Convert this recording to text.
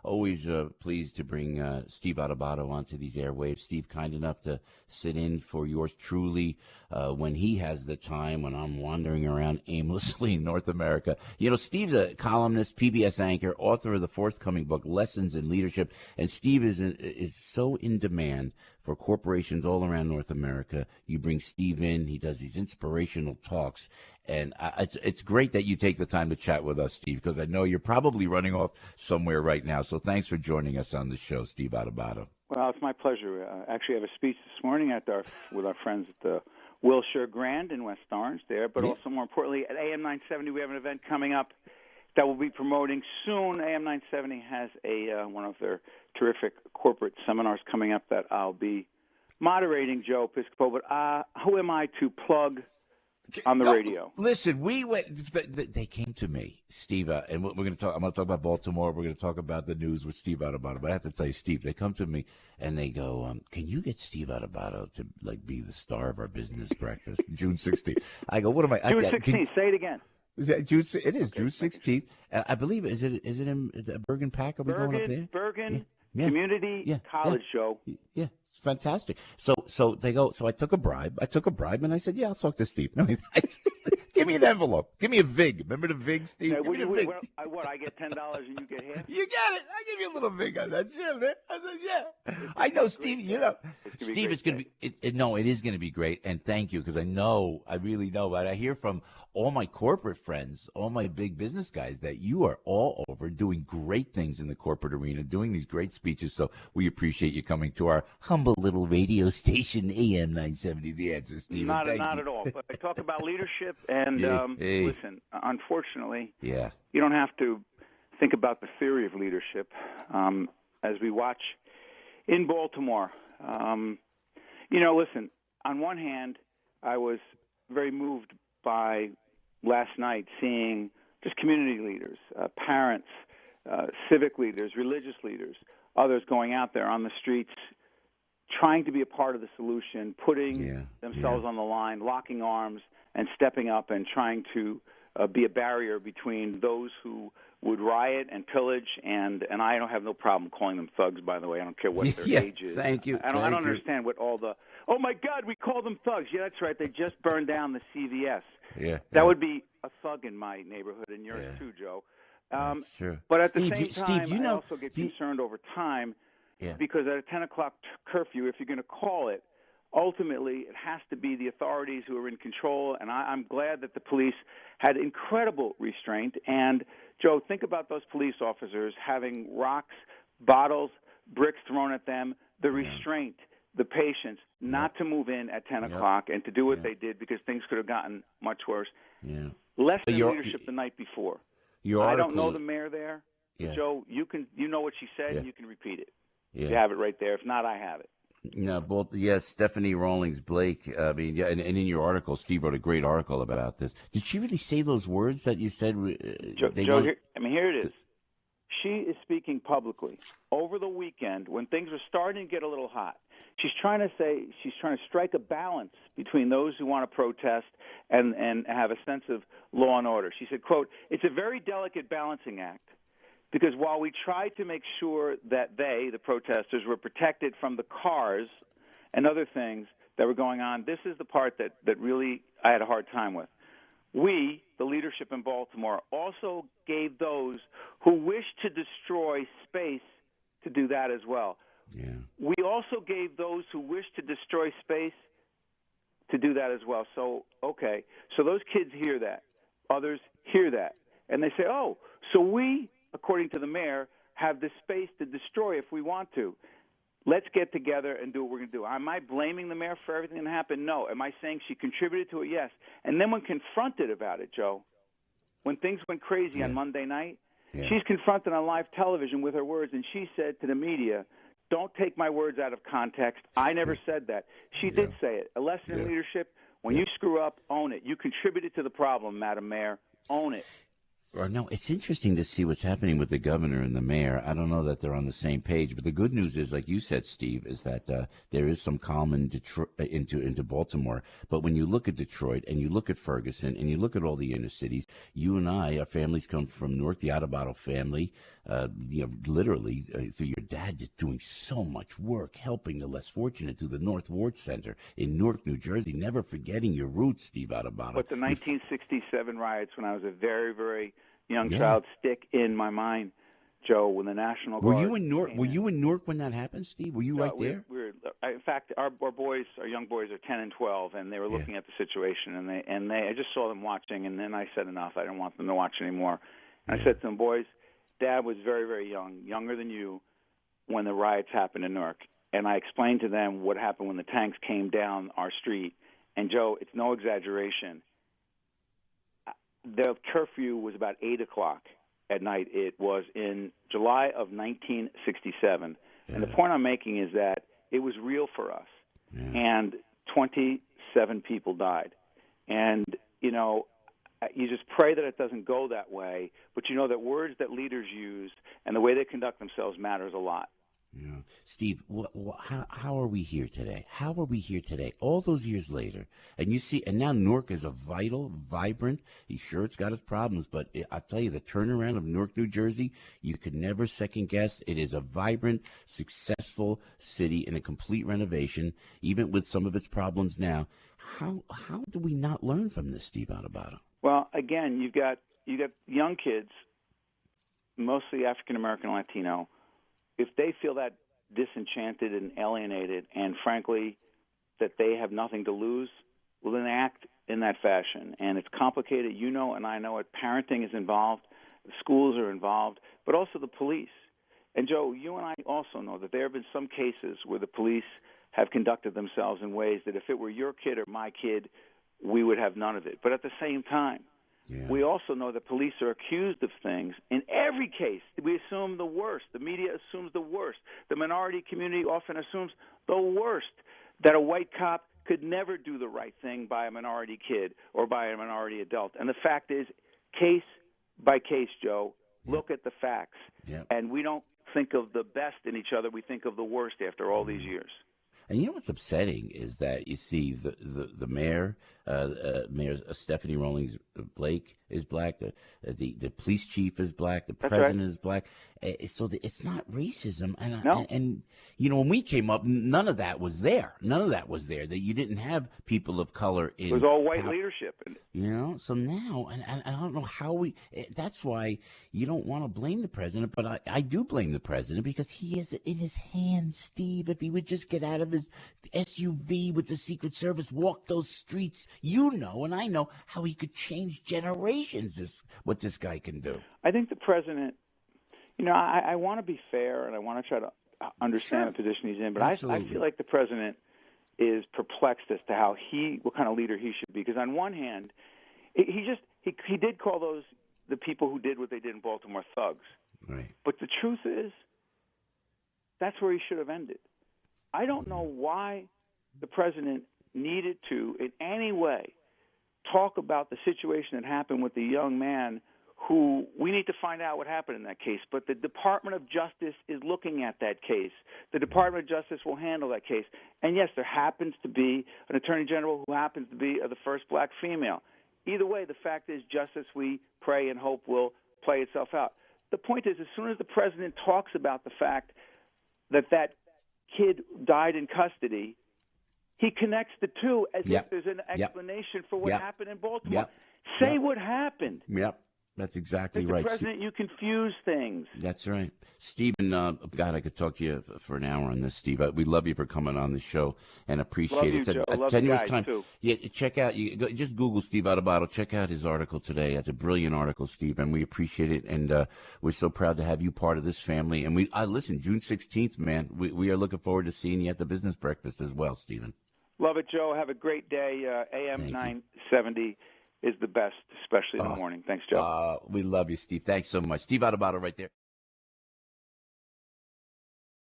always pleased to bring Steve Adubato onto these airwaves. Steve, kind enough to sit in for yours truly when he has the time, when I'm wandering around aimlessly in North America. You know, Steve's a columnist, PBS anchor, author of the forthcoming book, Lessons in Leadership. And Steve is so in demand for corporations all around North America. You bring Steve in. He does these inspirational talks. And it's great that you take the time to chat with us, Steve, because I know you're probably running off somewhere right now. So thanks for joining us on the show, Steve Adubato. Well, it's my pleasure. Actually, I have a speech this morning with our friends at the Wilshire Grand in West Orange there, but also more importantly at AM970 we have an event coming up that we'll be promoting soon. AM970 has one of their terrific corporate seminars coming up that I'll be moderating, Joe Piscopo. But who am I to plug on the radio? Listen, we went. They came to me, Steve, and we're going to talk. I'm going to talk about Baltimore. We're going to talk about the news with Steve Adubato. But I have to tell you, Steve, they come to me and they go, "Can you get Steve Adubato to be the star of our business breakfast, June 16th?" I go, "What am I?" June 16th. Say it again. Is that June? It is June 16th, and I believe is it in Bergen Pack? Are we going up there? Bergen Community College, Joe. Yeah. It's fantastic. So they go. So I took a bribe. And I said, "Yeah, I'll talk to Steve." No, give me an envelope. Give me a VIG. Remember the VIG, Steve? Give me a VIG. What? I get $10 and you get half. You got it. I give you a little VIG on that shit, man. I said, "Yeah." I know, Steve. You know, Steve. It's gonna be. No, it is gonna be great. And thank you, because I really know. But I hear from all my corporate friends, all my big business guys, that you are all over doing great things in the corporate arena, doing these great speeches. So we appreciate you coming to our humble little radio station, AM970, The Answer, Steve. Not at all. But I talk about leadership, and listen, unfortunately, you don't have to think about the theory of leadership. As we watch in Baltimore, listen, on one hand, I was very moved by last night seeing just community leaders, parents, civic leaders, religious leaders, others going out there on the streets trying to be a part of the solution, putting themselves on the line, locking arms, and stepping up and trying to be a barrier between those who would riot and pillage, and I don't have no problem calling them thugs, by the way. I don't care what their age is. Thank you. I don't understand what all the, oh, my God, we call them thugs. Yeah, that's right. They just burned down the CVS. That would be a thug in my neighborhood, and yours too, Joe. Sure. But at Steve, the same time, Steve, I also get concerned over time because at a 10 o'clock curfew, if you're going to call it, ultimately it has to be the authorities who are in control, and I'm glad that the police had incredible restraint. And, Joe, think about those police officers having rocks, bottles, bricks thrown at them, the restraint, the patience not to move in at 10 o'clock and to do what they did, because things could have gotten much worse. Less than leadership the night before. I don't know the mayor there. Joe, you know what she said, and you can repeat it. You have it right there. If not, I have it. No, Stephanie Rawlings-Blake. I mean, and in your article, Steve wrote a great article about this. Did she really say those words that you said? Joe, here it is. She is speaking publicly over the weekend when things are starting to get a little hot. She's trying to strike a balance between those who want to protest and have a sense of law and order. She said, quote, "It's a very delicate balancing act, because while we tried to make sure that the protesters, were protected from the cars and other things that were going on, this is the part that really I had a hard time with. We, the leadership in Baltimore, also gave those who wished to destroy space to do that as well. We also gave those who wished to destroy space to do that as well." So, okay, so those kids hear that. Others hear that. And they say, oh, so we, according to the mayor, have the space to destroy if we want to. Let's get together and do what we're going to do. Am I blaming the mayor for everything that happened? No. Am I saying she contributed to it? Yes. And then when confronted about it, Joe, when things went crazy on Monday night, she's confronted on live television with her words, and she said to the media, "Don't take my words out of context. I never said that." She did say it. A lesson in leadership: when you screw up, own it. You contributed to the problem, Madam Mayor. Own it. Or no, it's interesting to see what's happening with the governor and the mayor. I don't know that they're on the same page, but the good news is, like you said, Steve, is that there is some calm in Detroit, into Baltimore. But when you look at Detroit and you look at Ferguson and you look at all the inner cities, you and I, our families come from Newark, the Adubato family. Literally through your dad, just doing so much work, helping the less fortunate through the North Ward Center in Newark, New Jersey. Never forgetting your roots, Steve Adubato. But the 1967 riots, when I was a very, very young child, stick in my mind, Joe. When the National Guard were you in Newark? Were you in Newark when that happened, Steve? Were you right there? In fact, our young boys are 10 and 12, and they were looking at the situation, and I just saw them watching, and then I said enough. I didn't want them to watch anymore. And I said to them, boys, Dad was very, very young, younger than you, when the riots happened in Newark. And I explained to them what happened when the tanks came down our street. And, Joe, it's no exaggeration. The curfew was about 8 o'clock at night. It was in July of 1967. Yeah. And the point I'm making is that it was real for us. Yeah. And 27 people died. And, you just pray that it doesn't go that way, but you know that words that leaders use and the way they conduct themselves matters a lot. Yeah. Steve, how are we here today? How are we here today, all those years later? And you see, and now Newark is a vital, vibrant, sure it's got its problems, but I'll tell you, the turnaround of Newark, New Jersey, you could never second guess. It is a vibrant, successful city in a complete renovation, even with some of its problems now. How do we not learn from this, Steve Adubato? Well, again, you've got young kids, mostly African American and Latino. If they feel that disenchanted and alienated, and frankly, that they have nothing to lose, well, then act in that fashion. And it's complicated, and I know it. Parenting is involved, the schools are involved, but also the police. And Joe, you and I also know that there have been some cases where the police have conducted themselves in ways that if it were your kid or my kid, we would have none of it. But at the same time, we also know that police are accused of things. In every case, we assume the worst. The media assumes the worst. The minority community often assumes the worst, that a white cop could never do the right thing by a minority kid or by a minority adult. And the fact is, case by case, Joe, look at the facts. And we don't think of the best in each other. We think of the worst after all these years. And you know what's upsetting is that you see the mayor, Mayor Stephanie Rawlings-Blake is black. The police chief is black. The president is black. So it's not racism. And when we came up, none of that was there. That you didn't have people of color in. It was all white leadership. So now, and I don't know how that's why you don't want to blame the president, but I do blame the president because he has it in his hands, Steve. If he would just get out of his SUV with the Secret Service, walk those streets, and I know how he could change generations, what this guy can do. I think the president, I want to be fair and I want to try to understand the position he's in, but I feel like the president is perplexed as to what kind of leader he should be. Because on one hand, he did call the people who did what they did in Baltimore thugs. Right. But the truth is, that's where he should have ended. I don't know why the president needed to, in any way, talk about the situation that happened with the young man who we need to find out what happened in that case. But the Department of Justice is looking at that case. The Department of Justice will handle that case. And, yes, there happens to be an attorney general who happens to be the first black female. Either way, the fact is justice, we pray and hope, will play itself out. The point is, as soon as the president talks about the fact that kid died in custody, he connects the two as if there's an explanation for what happened in Baltimore. Say what happened. That's exactly right. Mr. President, you confuse things. That's right. Stephen, God, I could talk to you for an hour on this, Steve. We love you for coming on the show and appreciate it. Joe. Love you guys, too. Yeah, check out, just Google Steve Adubato. Check out his article today. That's a brilliant article, Steve, and we appreciate it. And we're so proud to have you part of this family. And listen, June 16th, man, we are looking forward to seeing you at the business breakfast as well, Stephen. Love it, Joe. Have a great day. AM970 is the best, especially in the morning. Thanks, Joe. We love you, Steve. Thanks so much. Steve Adubato right there.